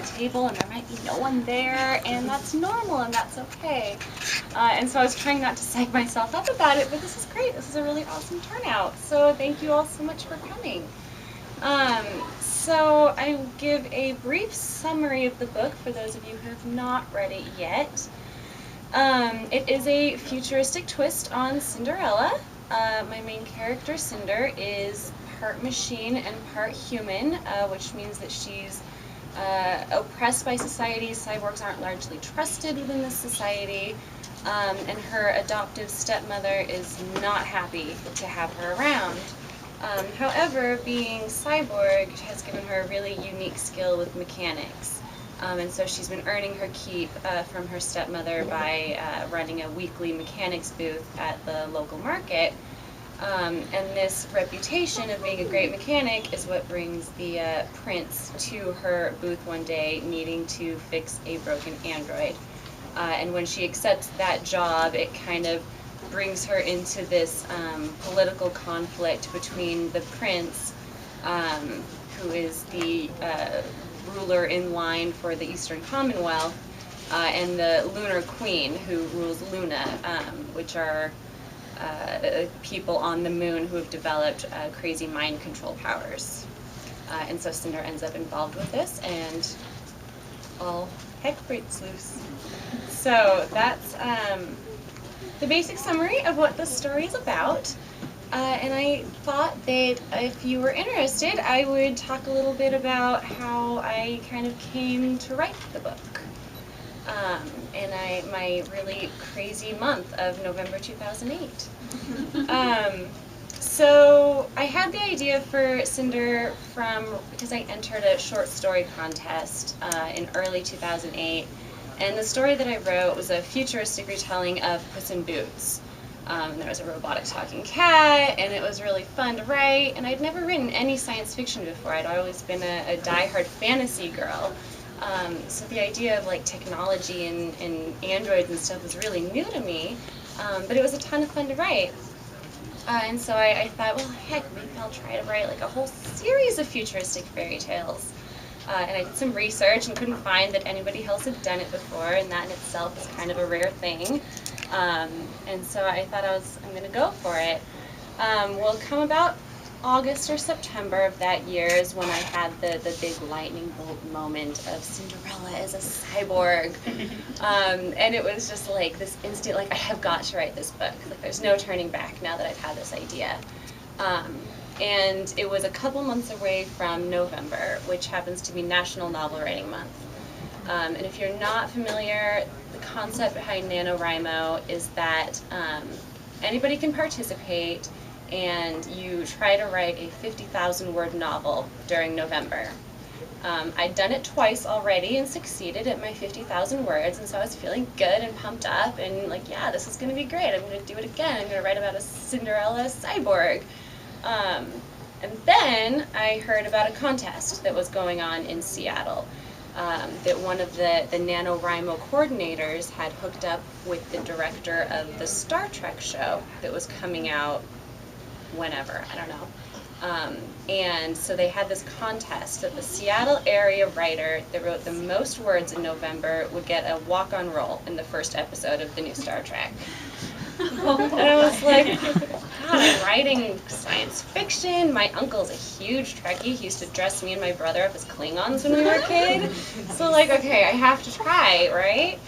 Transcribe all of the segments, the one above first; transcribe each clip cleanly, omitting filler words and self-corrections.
table and there might be no one there, and that's normal and that's okay. And so I was trying not to psych myself up about it, but this is great. This is a really awesome turnout. So thank you all so much for coming. So I will give a brief summary of the book for those of you who have not read it yet. It is a futuristic twist on Cinderella. My main character, Cinder, is part machine and part human, which means that she's oppressed by society. Cyborgs aren't largely trusted within this society, and her adoptive stepmother is not happy to have her around. However, being cyborg has given her a really unique skill with mechanics. And so she's been earning her keep from her stepmother by running a weekly mechanics booth at the local market. And this reputation of being a great mechanic is what brings the prince to her booth one day needing to fix a broken android. And when she accepts that job, it kind of brings her into this political conflict between the prince, who is the ruler in line for the Eastern Commonwealth, and the Lunar Queen, who rules Luna, which are people on the moon who have developed crazy mind control powers. And so Cinder ends up involved with this, and all heck breaks loose. So that's the basic summary of what the story is about. And I thought that if you were interested, I would talk a little bit about how I kind of came to write the book. And my really crazy month of November 2008. So I had the idea for Cinder because I entered a short story contest in early 2008. And the story that I wrote was a futuristic retelling of Puss in Boots. There was a robotic talking cat, and it was really fun to write. And I'd never written any science fiction before. I'd always been a diehard fantasy girl. So the idea of like technology and androids and stuff was really new to me, but it was a ton of fun to write. And so I thought, well, heck, maybe I'll try to write like a whole series of futuristic fairy tales. And I did some research and couldn't find that anybody else had done it before, and that in itself is kind of a rare thing. And so I thought I'm going to go for it. Well, come about August or September of that year is when I had the big lightning bolt moment of Cinderella as a cyborg. And it was just like this instant, like, I have got to write this book. Like, there's no turning back now that I've had this idea. And it was a couple months away from November, which happens to be National Novel Writing Month. And if you're not familiar, the concept behind NaNoWriMo is that anybody can participate, and you try to write a 50,000-word novel during November. I'd done it twice already and succeeded at my 50,000 words, and so I was feeling good and pumped up and like, yeah, this is going to be great. I'm going to do it again. I'm going to write about a Cinderella cyborg. And then I heard about a contest that was going on in Seattle, that one of the NaNoWriMo coordinators had hooked up with the director of the Star Trek show that was coming out whenever, I don't know. And so they had this contest that the Seattle area writer that wrote the most words in November would get a walk-on role in the first episode of the new Star Trek. And I was like, God, I'm writing science fiction. My uncle's a huge Trekkie. He used to dress me and my brother up as Klingons when we were kids. So like, okay, I have to try, right?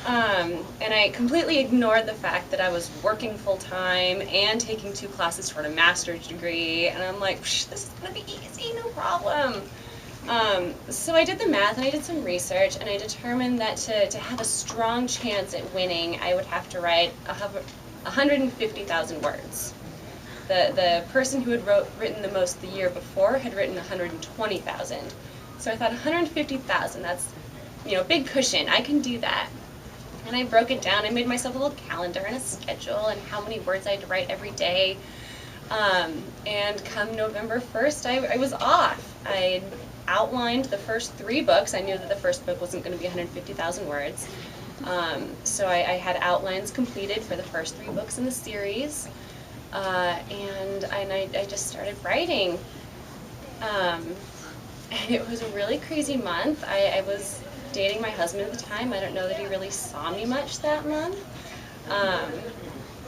And I completely ignored the fact that I was working full-time and taking 2 classes toward a master's degree. And I'm like, this is going to be easy, no problem. So I did the math and I did some research, and I determined that to have a strong chance at winning, I would have to write 150,000 words. The person who had written the most the year before had written 120,000. So I thought 150,000, that's, big cushion. I can do that. And I broke it down. I made myself a little calendar and a schedule and how many words I had to write every day. And come November 1st, I was off. I outlined the first 3 books. I knew that the first book wasn't going to be 150,000 words. So I had outlines completed for the first 3 books in the series. And I just started writing. And it was a really crazy month. I was dating my husband at the time. I don't know that he really saw me much that month.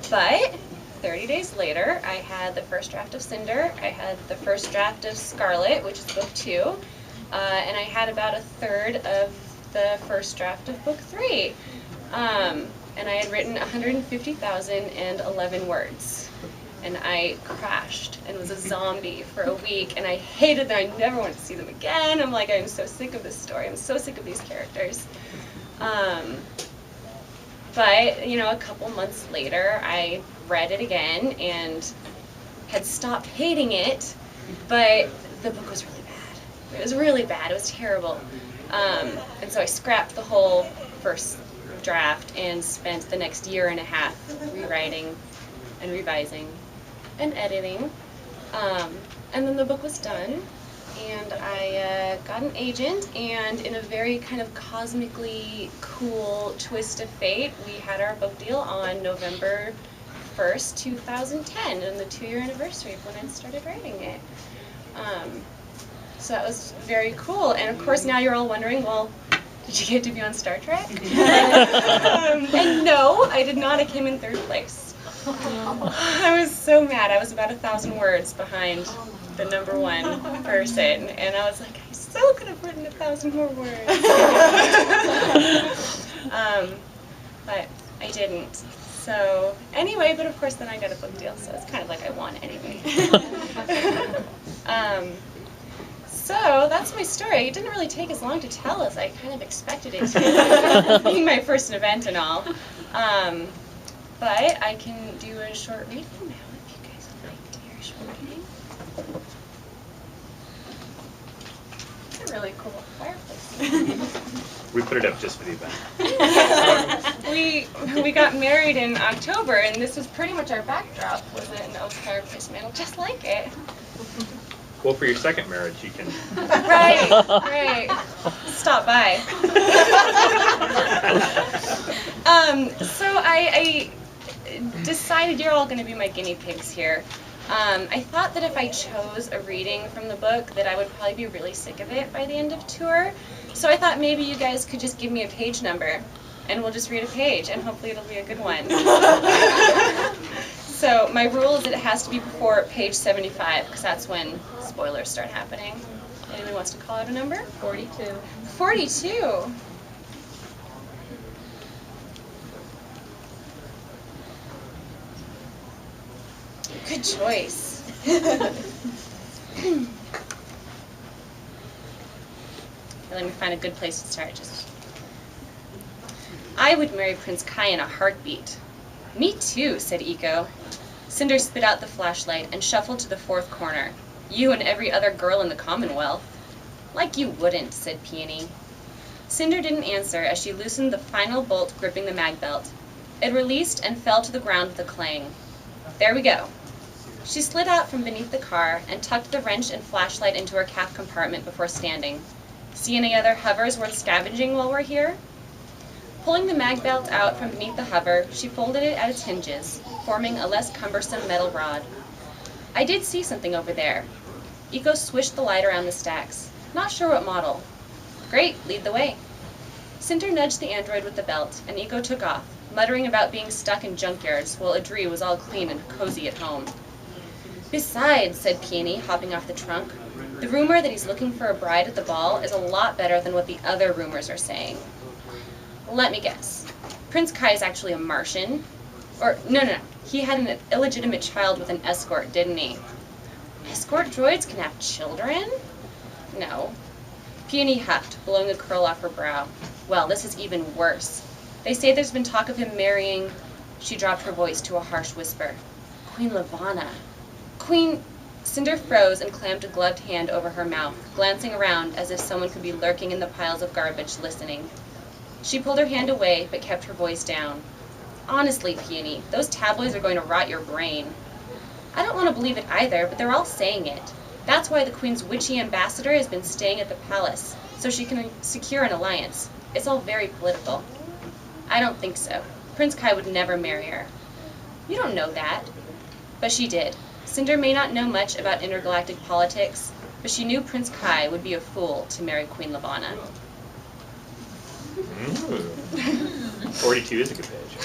But 30 days later, I had the first draft of Cinder. I had the first draft of Scarlet, which is book 2. And I had about a third of the first draft of book 3. And I had written 150,011 words. And I crashed and was a zombie for a week, and I hated them. I never wanted to see them again. I'm like, I'm so sick of this story. I'm so sick of these characters. But, you know, a couple months later, I read it again and had stopped hating it, but the book was really bad. It was really bad. It was terrible. And so I scrapped the whole first draft and spent the next year and a half rewriting and revising and editing. And then the book was done, and I got an agent, and in a very kind of cosmically cool twist of fate, we had our book deal on November 1st, 2010, and the 2-year anniversary of when I started writing it. So that was very cool, and of course now you're all wondering, well, did you get to be on Star Trek? And no, I did not. I came in 3rd place. I was so mad. I was about 1,000 words behind the #1 person, and I was like, I still could have written 1,000 more words. But I didn't. So anyway, but of course then I got a book deal, so it's kind of like I won anyway. So that's my story. It didn't really take as long to tell as I kind of expected it to, being my first event and all. But I can do a short reading now if you guys would like to hear a short reading. It's a really cool fireplace. We put it up just for the event. We got married in October, and this was pretty much our backdrop, was an oak fireplace mantle, just like it. Well, for your second marriage, you can... Right. Stop by. So I decided you're all going to be my guinea pigs here. I thought that if I chose a reading from the book that I would probably be really sick of it by the end of tour. So I thought maybe you guys could just give me a page number and we'll just read a page and hopefully it'll be a good one. So my rule is that it has to be before page 75 because that's when spoilers start happening. Anyone wants to call out a number? 42. 42. Good choice. Let me find a good place to start. I would marry Prince Kai in a heartbeat. Me too, said Eco. Cinder spit out the flashlight and shuffled to the 4th corner. You and every other girl in the Commonwealth. Like you wouldn't, said Peony. Cinder didn't answer as she loosened the final bolt gripping the mag belt. It released and fell to the ground with a clang. There we go. She slid out from beneath the car and tucked the wrench and flashlight into her calf compartment before standing. See any other hovers worth scavenging while we're here? Pulling the mag belt out from beneath the hover, she folded it at its hinges, forming a less cumbersome metal rod. I did see something over there. Eco swished the light around the stacks. Not sure what model. Great, lead the way. Cinder nudged the android with the belt, and Eco took off, muttering about being stuck in junkyards while Adri was all clean and cozy at home. Besides, said Peony, hopping off the trunk, the rumor that he's looking for a bride at the ball is a lot better than what the other rumors are saying. Let me guess. Prince Kai is actually a Martian. Or, no. He had an illegitimate child with an escort, didn't he? Escort droids can have children? No. Peony huffed, blowing a curl off her brow. Well, this is even worse. They say there's been talk of him marrying... She dropped her voice to a harsh whisper. Queen Levana. Queen... Cinder froze and clamped a gloved hand over her mouth, glancing around as if someone could be lurking in the piles of garbage, listening. She pulled her hand away, but kept her voice down. Honestly, Peony, those tabloids are going to rot your brain. I don't want to believe it either, but they're all saying it. That's why the Queen's witchy ambassador has been staying at the palace, so she can secure an alliance. It's all very political. I don't think so. Prince Kai would never marry her. You don't know that. But she did. Cinder may not know much about intergalactic politics, but she knew Prince Kai would be a fool to marry Queen Lavanna. 42 is a good page.